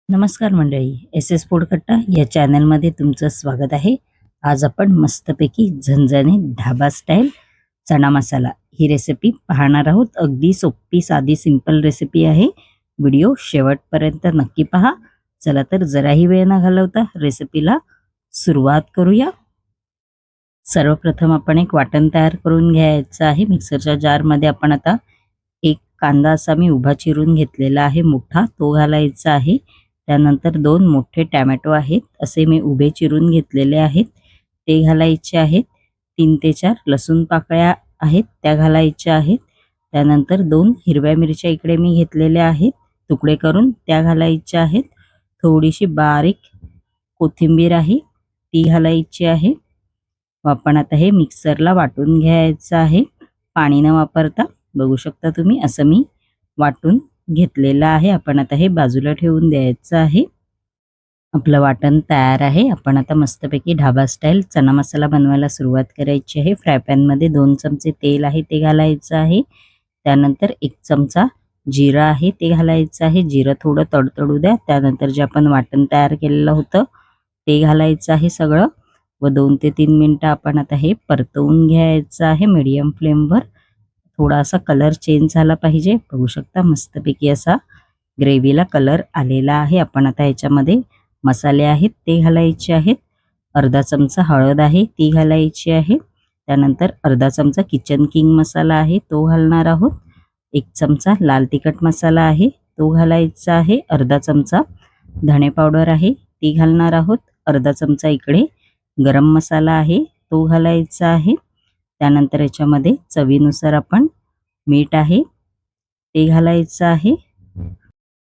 नमस्कार मंडळी, S S food कट्टा या चॅनलमध्ये तुमचं स्वागत आहे. आज आपण मस्तपैकी झणझणीत ढाबा स्टाईल चणा मसाला ही रेसिपी पाहणार आहोत. अगदी सोपी साधी सिंपल रेसिपी आहे. व्हिडिओ शेवटपर्यंत नक्की पहा. चला तर जराही वेळ न घालवता रेसिपीला सुरुवात करूया. सर्वप्रथम आपण एक वाटण तयार करून घ्यायचं आहे. मिक्सरच्या जारमध्ये आपण आता एक कांदा असा मी उभा चिरून घेतलेला आहे मोठा, तो घालायचा आहे. त्यानंतर 2 मोठे टोमॅटो आहेत, असे मी उभे चिरून घेतलेले आहेत, ते घालायचे आहेत. 3 ते 4 लसूण पाकळ्या आहेत, त्या घालायच्या आहेत. त्यानंतर 2 हिरव्या मिरच्या इकडे मी घेतलेल्या आहेत, तुकडे करून त्या घालायच्या आहेत. थोडीशी बारीक कोथिंबीर आहे, ती घालायची आहे. आपण आता हे मिक्सरला वाटून घ्यायचं आहे, पाणी न वापरता. बघू शकता तुम्ही, असं मी वाटून घेतलेलं आहे. आपण आता हे बाजूला ठेवून द्यायचं आहे. आपलं वाटण तयार आहे. आपण आता मस्तपैकी ढाबा स्टाईल चना मसाला बनवायला सुरुवात करायची आहे. फ्राय पॅनमध्ये 2 चमचे तेल आहे, ते घालायचं आहे. त्यानंतर 1 चमचा जिरं आहे, ते घालायचं आहे. जिरं थोडं तडतडू द्या. त्यानंतर जे आपण वाटण तयार केलेलं होतं ते घालायचं आहे सगळं, व 2 ते 3 मिनिटं आपण आता हे परतवून घ्यायचं आहे मीडियम फ्लेमवर. थोडासा कलर चेंज झाला पाहिजे. बघू शकता मस्तपैकी असा ग्रेव्हीला कलर आलेला आहे. आपण आता ह्याच्यामध्ये मसाले आहेत ते घालायचे आहेत. अर्धा चमचा हळद आहे, ती घालायची आहे. त्यानंतर अर्धा चमचा किचन किंग मसाला आहे, तो घालणार आहोत. 1 चमचा लाल तिखट मसाला आहे, तो घालायचा आहे. अर्धा चमचा धणे पावडर आहे, ती घालणार आहोत. अर्धा चमचा इकडे गरम मसाला आहे, तो घालायचा आहे. त्यानंतर याच्यामध्ये चवीनुसार आपण मीठ आहे, ते घालायचं आहे.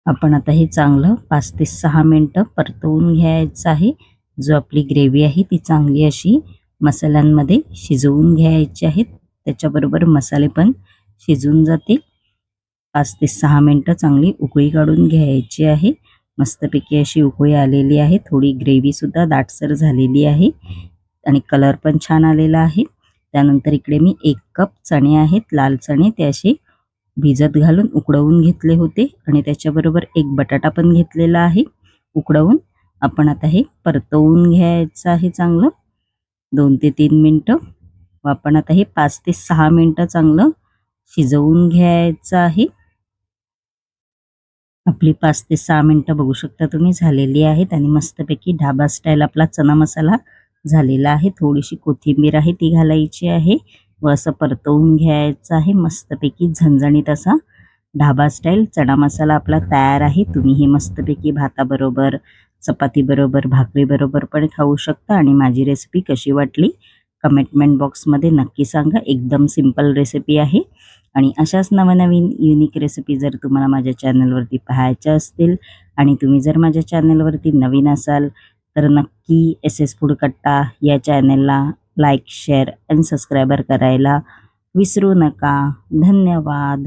आपण आता हे चांगलं 5 ते 6 मिनिटं परतवून घ्यायचं आहे. जो आपली ग्रेव्ही आहे ती चांगली अशी मसाल्यांमध्ये शिजवून घ्यायची आहे. त्याच्याबरोबर मसाले पण शिजून जातील. 5 ते 6 मिनिटं चांगली उकळी काढून घ्यायची आहे. मस्तपैकी अशी उकळी आलेली आहे. थोडी ग्रेव्हीसुद्धा दाटसर झालेली आहे आणि कलर पण छान आलेला आहे. त्यानंतर इकडे मी 1 कप चणे आहेत, लाल चणे, ते असे भिजत घालून उकडवून घेतले होते आणि त्याच्याबरोबर 1 बटाटा पण घेतलेला आहे उकडवून. आपण आता हे परतवून घ्यायचं आहे चांगलं 2 ते 3 मिनिटं. व आपण आता हे 5 ते 6 मिनिटं चांगलं शिजवून घ्यायचं आहे. आपली 5 ते 6 मिनिटं बघू शकता तुम्ही झालेली आहेत आणि मस्तपैकी ढाबा स्टाईल आपला चना मसाला झालेला आहे. थोडीशी कोथिंबीर आहे, ती घालायची आहे व असं परतवून घ्यायचं आहे. मस्तपैकी झणझणीत असा ढाबा स्टाईल चना मसाला आपला तयार आहे. तुम्ही हे मस्तपैकी भाताबरोबर, चपातीबरोबर, भाकरीबरोबर पण खाऊ शकता. आणि माझी रेसिपी कशी वाटली कमेंट बॉक्समध्ये नक्की सांगा. एकदम सिंपल रेसिपी आहे आणि अशाच नवनवीन युनिक रेसिपी जर तुम्हाला माझ्या चॅनलवरती पाहायच्या असतील आणि तुम्ही जर माझ्या चॅनलवरती नवीन असाल तर नक्की एस एस फूड कट्टा या चॅनलला लाईक, शेअर आणि सबस्क्राईबर करायला विसरू नका. धन्यवाद.